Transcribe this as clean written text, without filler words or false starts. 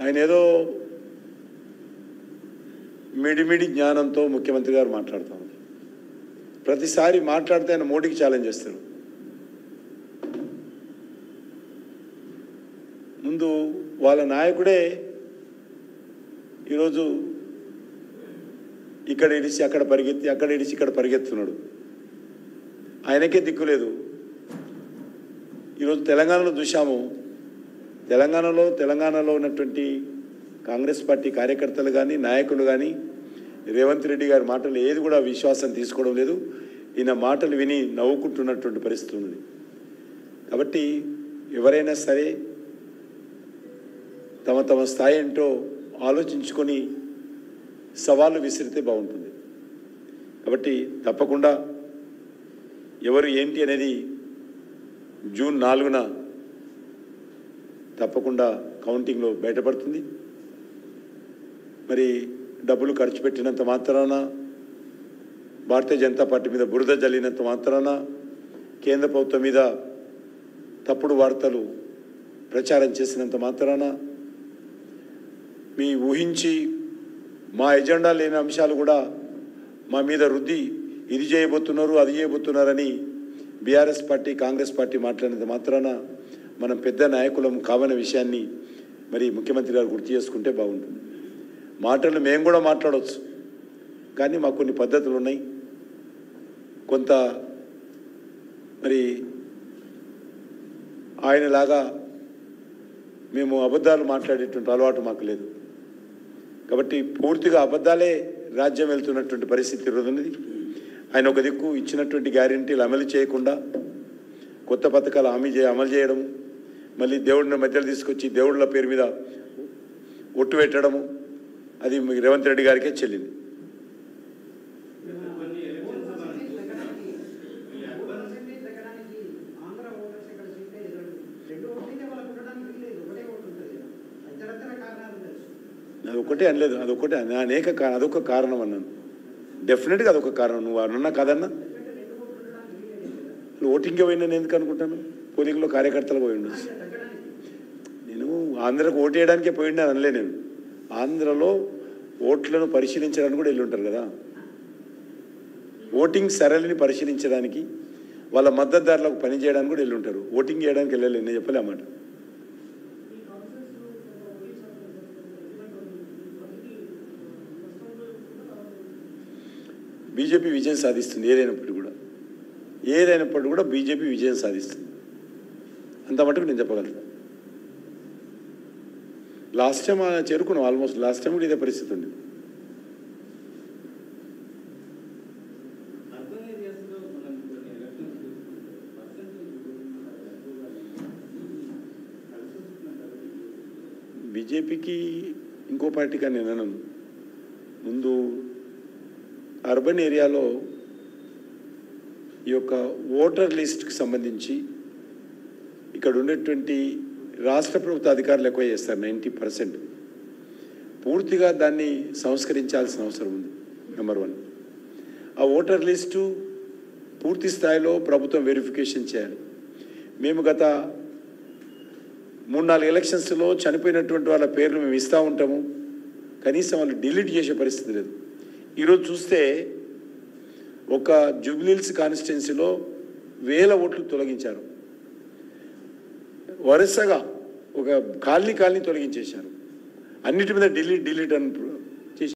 ఆయన ఏదో మిడిమిడి జ్ఞానంతో ముఖ్యమంత్రి గారు మాట్లాడుతూ ఉన్నారు. ప్రతిసారి మాట్లాడితే ఆయన మోడీకి ఛాలెంజ్ చేస్తారు. ముందు వాళ్ళ నాయకుడే ఈరోజు ఇక్కడ ఇడిచి అక్కడ పరిగెత్తి, అక్కడ ఇడిచి ఇక్కడ పరిగెత్తున్నాడు. ఆయనకే దిక్కులేదు. ఈరోజు తెలంగాణలో చూశాము. తెలంగాణలో ఉన్నటువంటి కాంగ్రెస్ పార్టీ కార్యకర్తలు కానీ నాయకులు కానీ రేవంత్ రెడ్డి గారి మాటలు ఏది కూడా విశ్వాసం తీసుకోవడం లేదు. ఈయన మాటలు విని నవ్వుకుంటున్నటువంటి పరిస్థితి ఉంది. కాబట్టి ఎవరైనా సరే తమ స్థాయి ఏంటో ఆలోచించుకొని సవాళ్ళు విసిరితే బాగుంటుంది. కాబట్టి తప్పకుండా ఎవరు ఏంటి అనేది జూన్ 4న తప్పకుండా కౌంటింగ్లో బయటపడుతుంది. మరి డబ్బులు ఖర్చు పెట్టినంత మాత్రాన, భారతీయ జనతా పార్టీ మీద బురద జల్లినంత మాత్రాన, కేంద్ర ప్రభుత్వం మీద తప్పుడు వార్తలు ప్రచారం చేసినంత మాత్రాన, మీ ఊహించి మా ఎజెండా లేని అంశాలు కూడా మా మీద రుద్ది ఇది చేయబోతున్నారు అది చేయబోతున్నారని బీఆర్ఎస్ పార్టీ కాంగ్రెస్ పార్టీ మాట్లాడినంత మాత్రాన మనం పెద్ద నాయకులం కావని విషయాన్ని మరి ముఖ్యమంత్రి గారు గుర్తు చేసుకుంటే బాగుంటుంది. మాటలు మేము కూడా మాట్లాడవచ్చు, కానీ మాకు కొన్ని పద్ధతులు ఉన్నాయి. కొంత మరి ఆయనలాగా మేము అబద్ధాలు మాట్లాడేటువంటి అలవాటు మాకు లేదు. కాబట్టి పూర్తిగా అబద్ధాలే రాజ్యం వెళ్తున్నటువంటి పరిస్థితి ఉన్నది. ఆయన ఒక దిక్కు ఇచ్చినటువంటి గ్యారెంటీలు అమలు చేయకుండా కొత్త పథకాలు అమలు చేయడము, మళ్ళీ దేవుడిని మధ్యలో తీసుకొచ్చి దేవుళ్ళ పేరు మీద ఒట్టు పెట్టడము, అది రేవంత్ రెడ్డి గారికే చెల్లింది. అదొక్కటే అనలేదు, అదొక కారణం అన్నాను. డెఫినెట్గా అదొక కారణం. నువ్వు అన్నా కాదన్నా, నువ్వు ఓటింగ్కి పోయినా నేను ఎందుకు అనుకుంటాను? పోలింగ్లో కార్యకర్తలు పోయి ఉండొచ్చు. నేను ఆంధ్రకు ఓటు వేయడానికే పోయిండే అనలే. నేను ఆంధ్రలో ఓట్లను పరిశీలించడానికి కూడా వెళ్ళి ఉంటారు కదా, ఓటింగ్ సరళిని పరిశీలించడానికి, వాళ్ళ మద్దతుదారులకు పనిచేయడానికి కూడా వెళ్ళి ఉంటారు. ఓటింగ్ చేయడానికి వెళ్ళలేదు, నేను చెప్పలే అన్నమాట. బీజేపీ విజయం సాధిస్తుంది. ఏదైనప్పటికీ కూడా బీజేపీ విజయం సాధిస్తుంది. అంత మటుకు నేను చెప్పగలను. లాస్ట్ టైం చేరుకున్నాం, ఆల్మోస్ట్ లాస్ట్ టైం కూడా ఇదే పరిస్థితి ఉంది. బీజేపీకి ఇంకో పార్టీగా నేను అనను. ముందు అర్బన్ ఏరియాలో ఈ యొక్క ఓటర్ లిస్ట్కి సంబంధించి ఇక్కడ ఉండేటువంటి రాష్ట్ర ప్రభుత్వ అధికారులు ఎక్కువ చేస్తారు. 90% పూర్తిగా దాన్ని సంస్కరించాల్సిన అవసరం ఉంది. నెంబర్ 1, ఆ ఓటర్ లిస్టు పూర్తి స్థాయిలో ప్రభుత్వం వెరిఫికేషన్ చేయాలి. మేము గత 3-4 ఎలక్షన్స్లో చనిపోయినటువంటి వాళ్ళ పేర్లు మేము ఇస్తూ ఉంటాము, కనీసం వాళ్ళు డిలీట్ చేసే పరిస్థితి లేదు. ఈరోజు చూస్తే ఒక జూబ్లీహిల్స్ కాన్స్టిట్యున్సీలో 1000 ఓట్లు తొలగించారు. వరుసగా ఒక కాలనీ తొలగించేశారు. అన్నిటి మీద డిలీట్ అని